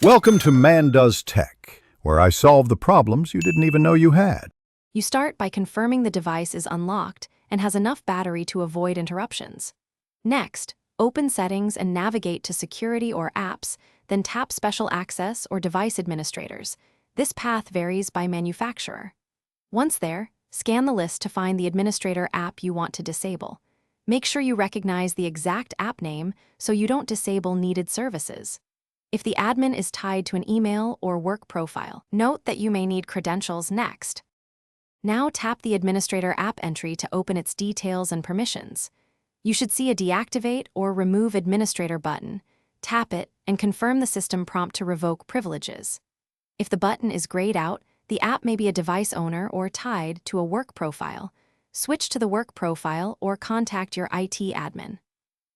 Welcome to Man Does Tech, where I solve the problems you didn't even know you had. You start by confirming the device is unlocked and has enough battery to avoid interruptions. Next, open Settings and navigate to Security or Apps, then tap Special Access or Device Administrators. This path varies by manufacturer. Once there, scan the list to find the administrator app you want to disable. Make sure you recognize the exact app name so you don't disable needed services. If the admin is tied to an email or work profile, note that you may need credentials next. Now tap the administrator app entry to open its details and permissions. You should see a Deactivate or Remove Administrator button. Tap it and confirm the system prompt to revoke privileges. If the button is grayed out, the app may be a device owner or tied to a work profile. Switch to the work profile or contact your IT admin.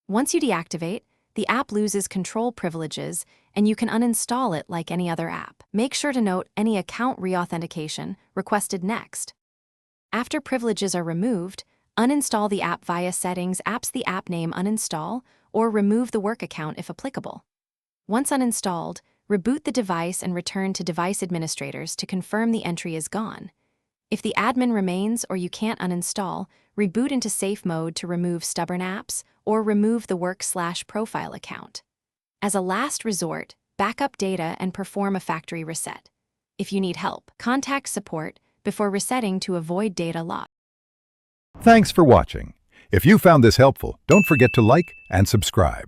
Once you deactivate, the app loses control privileges and you can uninstall it like any other app. Make sure to note any account reauthentication requested next. After privileges are removed, uninstall the app via Settings, Apps the app name uninstall, or remove the work account if applicable. Once uninstalled, reboot the device and return to Device Administrators to confirm the entry is gone. If the admin remains or you can't uninstall, reboot into safe mode to remove stubborn apps or remove the work/profile account. As a last resort, backup data and perform a factory reset. If you need help, contact support before resetting to avoid data loss. Thanks for watching. If you found this helpful, don't forget to like and subscribe.